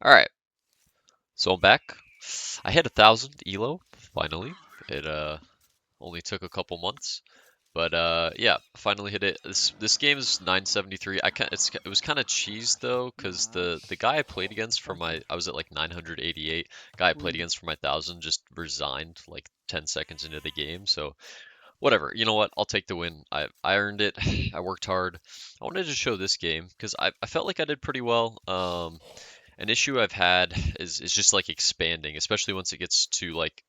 Alright, so I'm back. I hit 1,000 elo, finally. It only took a couple months. But yeah, finally hit it. This game is 973. It was kind of cheese though, because the guy I played against for I was at like 988. Guy I played against for my 1,000 just resigned like 10 seconds into the game. So whatever. You know what? I'll take the win. I earned it. I worked hard. I wanted to show this game because I felt like I did pretty well. An issue I've had is just like expanding, especially once it gets to like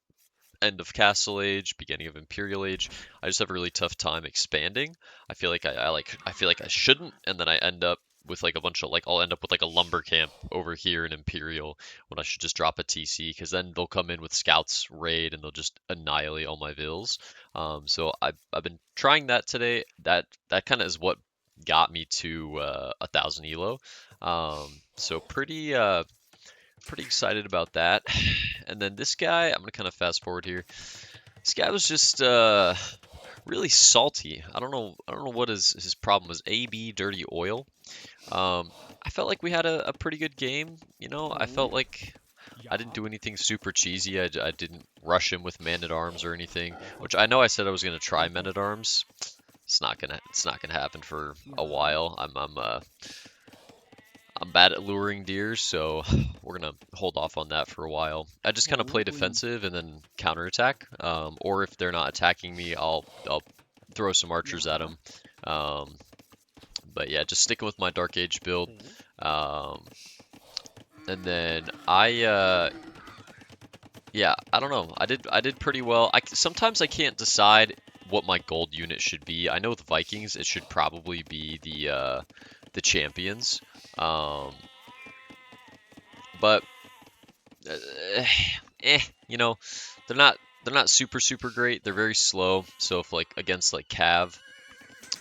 end of Castle Age, beginning of Imperial Age. I just have a really tough time expanding. I feel like I feel like I shouldn't, and then I end up with like a bunch of like I'll end up with like a lumber camp over here in Imperial when I should just drop a TC because then they'll come in with scouts raid and they'll just annihilate all my vills. So I've been trying that today. That kind of is what got me to 1,000 elo. So pretty excited about that. And then this guy, I'm gonna kind of fast forward here. This guy was just really salty. I don't know what his problem was. AB Dirty Oil. I felt like we had a pretty good game. You know, I felt like I didn't do anything super cheesy. I didn't rush him with Man at Arms or anything. Which I know I said I was gonna try Man at Arms. It's not gonna happen for a while. I'm bad at luring deer, so we're gonna hold off on that for a while. I just kind of play defensive and then counterattack. Or if they're not attacking me, I'll throw some archers at them. Um, but yeah, just sticking with my Dark Age build. Um, and then yeah, I don't know. I did pretty well. Sometimes I can't decide what my gold unit should be. I know with Vikings it should probably be the champions. Um, but uh, eh, you know, they're not super great. They're very slow. So if like against like Cav,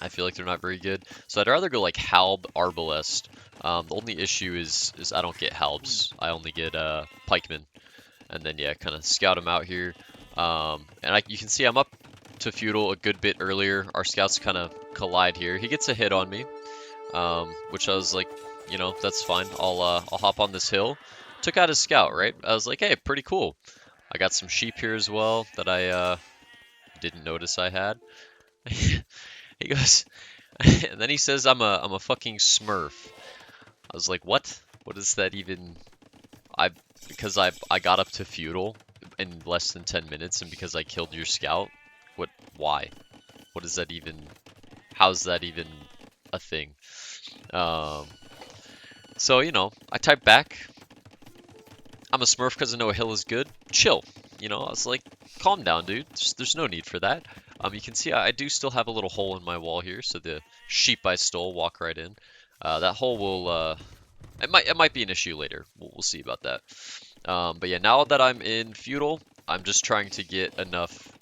I feel like they're not very good. So I'd rather go like Halb Arbalest. The only issue is I don't get Halbs. I only get Pikemen. And then yeah, kind of scout them out here. And you can see I'm up to feudal a good bit earlier. Our scouts kind of collide here. He gets a hit on me, which I was like, you know, that's fine. I'll hop on this hill. Took out his scout, right? I was like, hey, pretty cool. I got some sheep here as well that I didn't notice I had. He goes, and then he says I'm a fucking Smurf. I was like, what? What is that even? I because I got up to feudal in less than 10 minutes, and because I killed your scout. What? Why? What is that even? How's that even a thing? Um, so you know, I typed back. I'm a Smurf because I know a hill is good. Chill. You know, I was like, calm down, dude. There's no need for that. You can see I do still have a little hole in my wall here, so the sheep I stole walk right in. That hole will, it might be an issue later. We'll see about that. But yeah, now that I'm in feudal, I'm just trying to get enough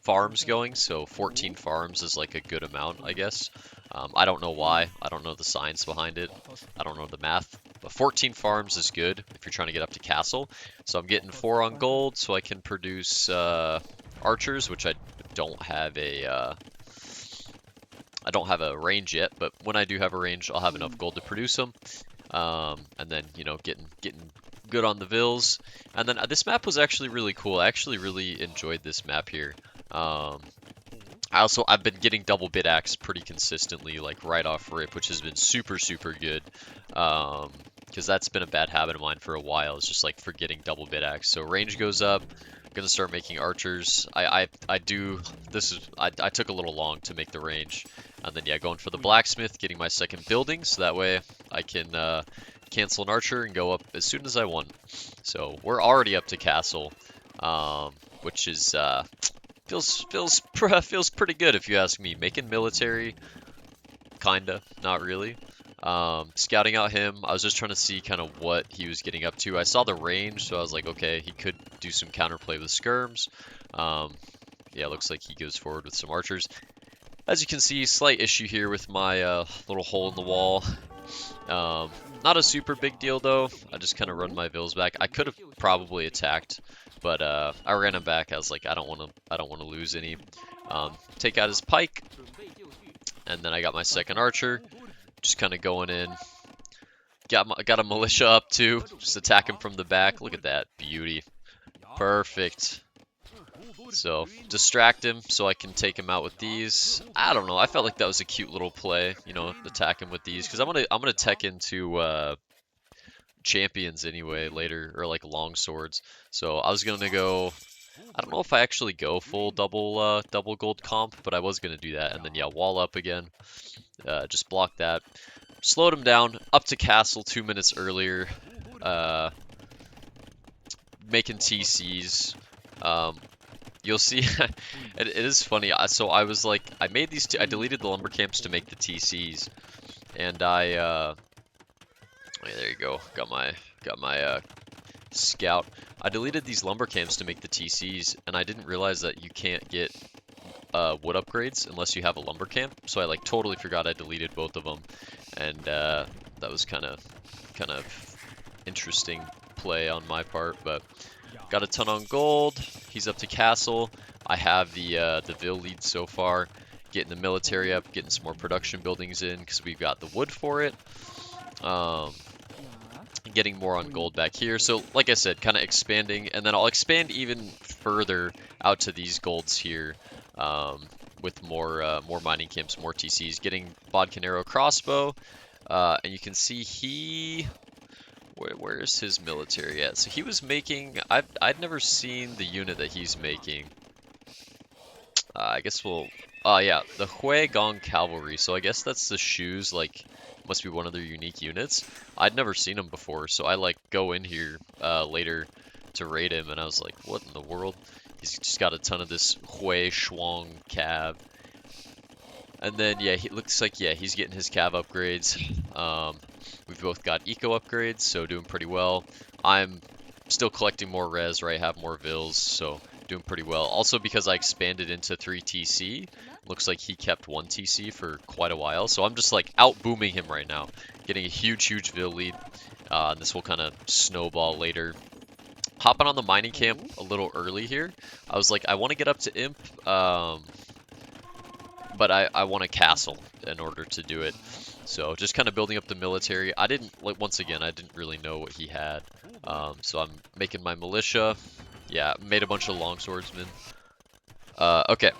farms going. So 14 farms is like a good amount, I guess. I don't know why. I don't know the science behind it. I don't know the math. But 14 farms is good if you're trying to get up to castle. So I'm getting 4 on gold so I can produce archers, which don't have a I don't have a range yet, but when I do have a range, I'll have enough gold to produce them. And then, you know, getting good on the vills. And then this map was actually really cool. I actually really enjoyed this map here. I've been getting double bit axe pretty consistently, like right off rip, which has been super good. Because that's been a bad habit of mine for a while. It's just like forgetting double bit axe. So range goes up. I'm gonna start making archers. I do this is I took a little long to make the range, and then yeah, going for the blacksmith, getting my second building, so that way I can cancel an archer and go up as soon as I want. So we're already up to castle, which is feels pretty good if you ask me. Making military, kinda, not really. Scouting out him, I was just trying to see kind of what he was getting up to. I saw the range, so I was like, okay, he could do some counterplay with skirms. Yeah, looks like he goes forward with some archers. As you can see, slight issue here with my little hole in the wall. Not a super big deal though. I just kind of run my vills back. I could have probably attacked, but I ran him back. I was like, I don't want to lose any. Take out his pike, and then I got my second archer, just kind of going in. got a militia up too. Just attack him from the back. Look at that beauty. Perfect. So distract him so I can take him out with these. I don't know. I felt like that was a cute little play, you know, attack him with these because I'm gonna tech into champions anyway later, or like long swords. So I was gonna go. I don't know if I actually go full double gold comp, but I was gonna do that. And then yeah, wall up again. Just block that. Slowed him down up to castle 2 minutes earlier. Making TCs. You'll see, it is funny. So I was like, I made these two. I deleted the lumber camps to make the TCs, and wait, there you go. Got my scout. I deleted these lumber camps to make the TCs, and I didn't realize that you can't get wood upgrades unless you have a lumber camp. So I like totally forgot I deleted both of them, and that was kind of interesting play on my part, but. Got a ton on gold. He's up to castle. I have the Ville lead so far. Getting the military up, getting some more production buildings in because we've got the wood for it. Getting more on gold back here. So like I said, kind of expanding, and then I'll expand even further out to these golds here with more mining camps, more TCs. Getting Bodkin arrow crossbow, and you can see he. Where's his military at? So he was making. I'd never seen the unit that he's making. I guess we'll. Yeah, the Hui Gong Cavalry. So I guess that's the shoes. Like, must be one of their unique units. I'd never seen him before, so I like go in here later to raid him, and I was like, what in the world? He's just got a ton of this Hui Shuang Cav. And then yeah, he looks like he's getting his cav upgrades. We've both got eco upgrades, so doing pretty well. I'm still collecting more res, right? Have more vills, so doing pretty well. Also because I expanded into 3 TC, looks like he kept 1 TC for quite a while. So I'm just like out booming him right now, getting a huge vill lead. And this will kind of snowball later. Hopping on the mining camp a little early here. I was like, I want to get up to imp. But I want a castle in order to do it. So just kind of building up the military. I didn't, like, once again, I didn't really know what he had. So I'm making my militia. Yeah, made a bunch of longswordsmen. Okay,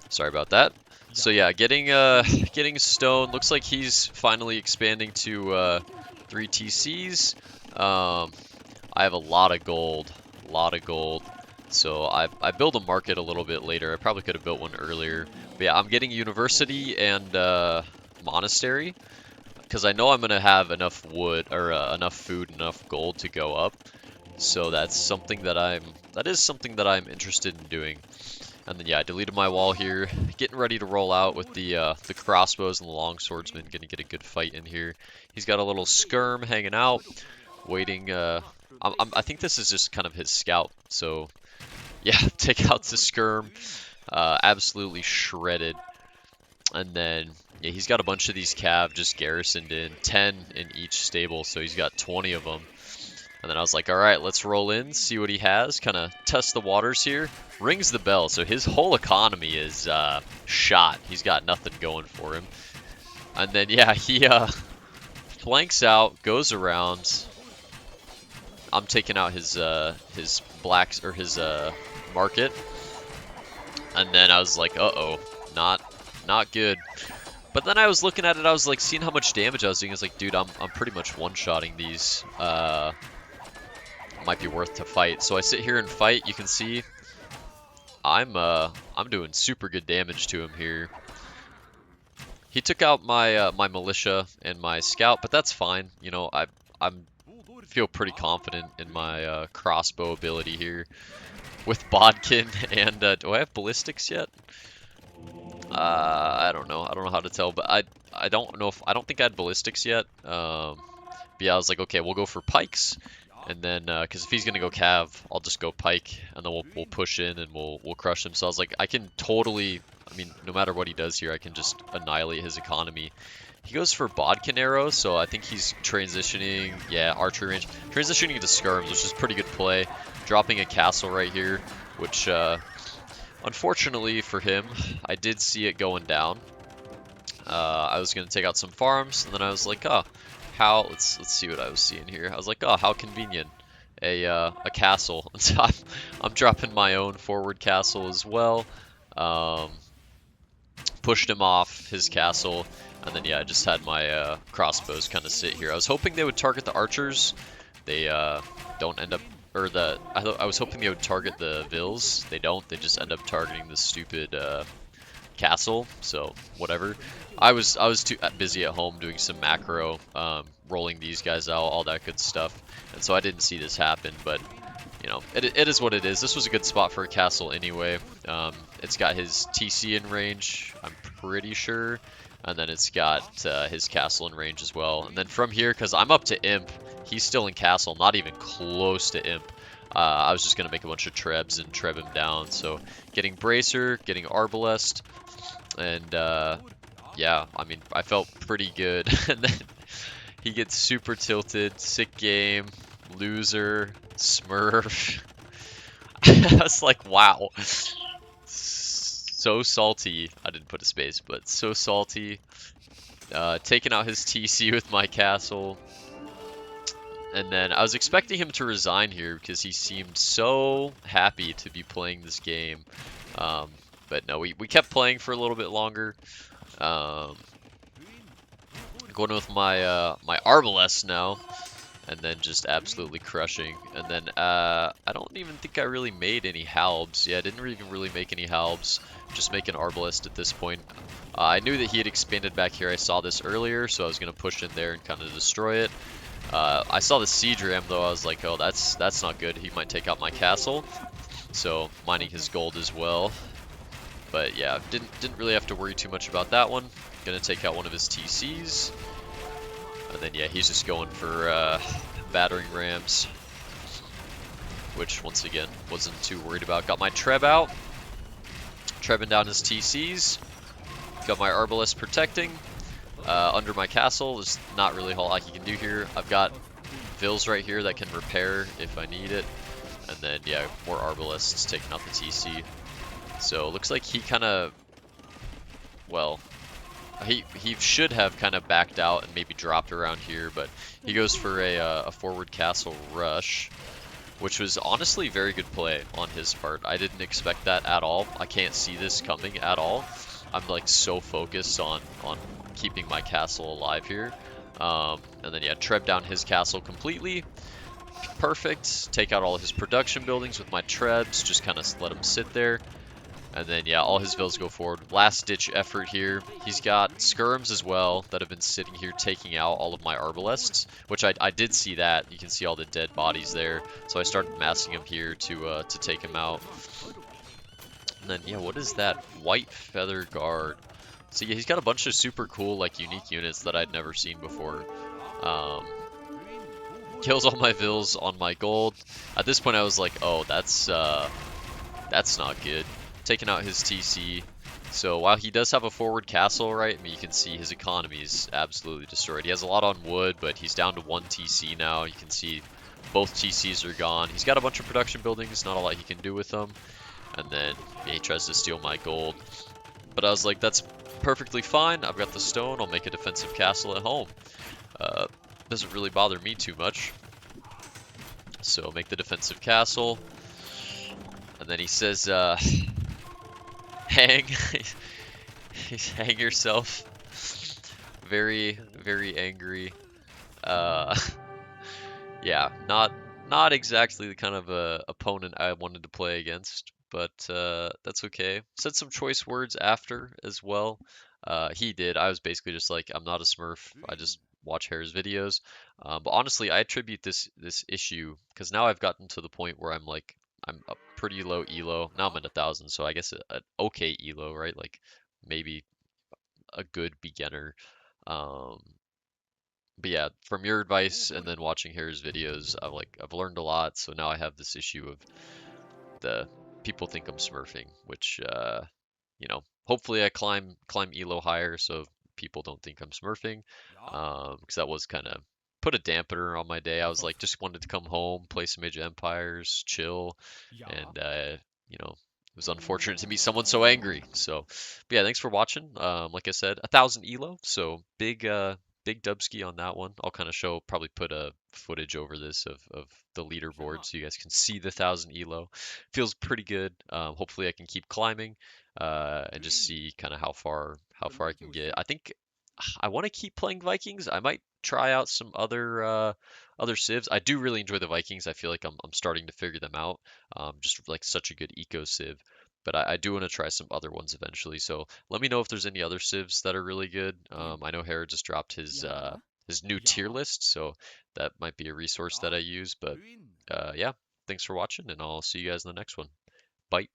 sorry about that. So yeah, getting stone. Looks like he's finally expanding to 3 TCs. I have a lot of gold, So I build a market a little bit later. I probably could have built one earlier. But yeah, I'm getting university and monastery because I know I'm gonna have enough wood or enough food, enough gold to go up. So that's something that I'm interested in doing. And then yeah, I deleted my wall here, getting ready to roll out with the crossbows and the longswordsmen. Gonna get a good fight in here. He's got a little skirm hanging out, waiting. I think this is just kind of his scout. So yeah, take out the skirm. Absolutely shredded. And then yeah, he's got a bunch of these cav just garrisoned in, 10 in each stable, so he's got 20 of them. And then I was like, all right, let's roll in, see what he has, kind of test the waters here. Rings the bell, so his whole economy is shot. He's got nothing going for him. And then yeah, he flanks out, goes around. I'm taking out his blacks or his market. And then I was like, uh-oh, not good. But then I was looking at it, I was like, seeing how much damage I was doing. I was like, dude, I'm pretty much one-shotting these. Might be worth to fight. So I sit here and fight. You can see I'm doing super good damage to him here. He took out my my militia and my scout, but that's fine. You know, I feel pretty confident in my crossbow ability here with Bodkin. And do I have ballistics yet? I don't know. I don't know how to tell, but I don't know if I don't think I had ballistics yet. But yeah, I was like, okay, we'll go for pikes, and then because if he's gonna go cav, I'll just go pike, and then we'll push in and we'll crush him. So I was like, I can totally. I mean, no matter what he does here, I can just annihilate his economy. He goes for Bodkin arrow, so I think he's transitioning. Yeah, archery range, transitioning to skirms, which is pretty good play. Dropping a castle right here, which. Unfortunately for him, I did see it going down. I was going to take out some farms, and then I was like, oh, how let's see what I was seeing here. I was like, oh, how convenient. A castle. So I'm dropping my own forward castle as well. Um, Pushed him off his castle, and then yeah, I just had my crossbows kind of sit here. I was hoping they would target the archers. They don't end up, or I was hoping they would target the vills. They don't. They just end up targeting the stupid castle. So whatever. I was too busy at home doing some macro, rolling these guys out, all that good stuff, and so I didn't see this happen. But you know, it is what it is. This was a good spot for a castle anyway. It's got his TC in range, I'm pretty sure, and then it's got his castle in range as well. And then from here, because I'm up to Imp, he's still in castle, not even close to Imp. I was just going to make a bunch of trebs and treb him down. So getting Bracer, getting Arbalest, and yeah, I mean, I felt pretty good. And then he gets super tilted, sick game, loser, Smurf. I was like, wow. So salty. I didn't put a space, but so salty. Taking out his TC with my castle. And then I was expecting him to resign here because he seemed so happy to be playing this game. But no, we kept playing for a little bit longer. Going with my my Arbalest now, and then just absolutely crushing. And then I don't even think I really made any halbs. Yeah, I didn't even really make any halbs. Just making Arbalest at this point. I knew that he had expanded back here. I saw this earlier, so I was gonna push in there and kind of destroy it. I saw the siege ram though. I was like, oh, that's not good. He might take out my castle. So mining his gold as well. But yeah, didn't really have to worry too much about that one. Gonna take out one of his TCs. And then yeah, he's just going for battering rams, which once again wasn't too worried about. Got my Treb out, trebbing down his TCs. Got my Arbalest protecting under my castle. There's not really a whole lot he can do here. I've got Vills right here that can repair if I need it. And then yeah, more Arbalests taking out the TC. So looks like he kind of, well, he should have kind of backed out and maybe dropped around here, but he goes for a forward castle rush, which was honestly very good play on his part. I didn't expect that at all. I can't see this coming at all. I'm like so focused on keeping my castle alive here. And then yeah, treb down his castle completely. Perfect. Take out all his production buildings with my trebs. Just kind of let him sit there. And then, yeah, all his vills go forward. Last-ditch effort here. He's got skirms as well that have been sitting here taking out all of my Arbalests, which I did see that. You can see all the dead bodies there. So I started massing him here to take him out. And then, yeah, what is that? White Feather Guard. So, yeah, he's got a bunch of super cool, like, unique units that I'd never seen before. Kills all my vills on my gold. At this point, I was like, oh, that's not good. Taking out his TC. So while he does have a forward castle, right, I mean, you can see his economy is absolutely destroyed. He has a lot on wood, but he's down to 1 TC now. You can see both TCs are gone. He's got a bunch of production buildings, not a lot he can do with them. And then yeah, he tries to steal my gold. But I was like, that's perfectly fine. I've got the stone. I'll make a defensive castle at home. Doesn't really bother me too much. So make the defensive castle. And then he says, hang. Hang yourself. Very, very angry. Yeah, not exactly the kind of opponent I wanted to play against, but that's okay. Said some choice words after as well. He did. I was basically just like, I'm not a Smurf. I just watch Hare's videos. But honestly, I attribute this issue because now I've gotten to the point where I'm like, I'm a pretty low elo. Now I'm at 1,000, so I guess an okay elo, right? Like maybe a good beginner. Um, but yeah, from your advice and then watching Hare's videos, I've learned a lot. So now I have this issue of the people think I'm smurfing, which you know, hopefully I climb elo higher so people don't think I'm smurfing. Because that was kind of put a dampener on my day. I was like, just wanted to come home, play some Age of Empires, chill, and you know, it was unfortunate to meet someone so angry. So, but yeah, thanks for watching. Like I said, 1,000 elo, so big big dubski on that one. I'll kind of show, probably put a footage over this of the leaderboard 什么？so you guys can see the 1000 elo. Feels pretty good. Hopefully I can keep climbing and just 对，see kind of how far I 准备 can 就 get. 绪。I think I want to keep playing Vikings. I might try out some other civs. I do really enjoy the Vikings. I feel like I'm starting to figure them out. Just like such a good eco civ. But I do want to try some other ones eventually. So let me know if there's any other civs that are really good.对，I know Herod just dropped呀his new tier 呀 list, so that might be a resource that 呀，I use. But 对呢。yeah, thanks for watching, and I'll see you guys in the next one. Bye.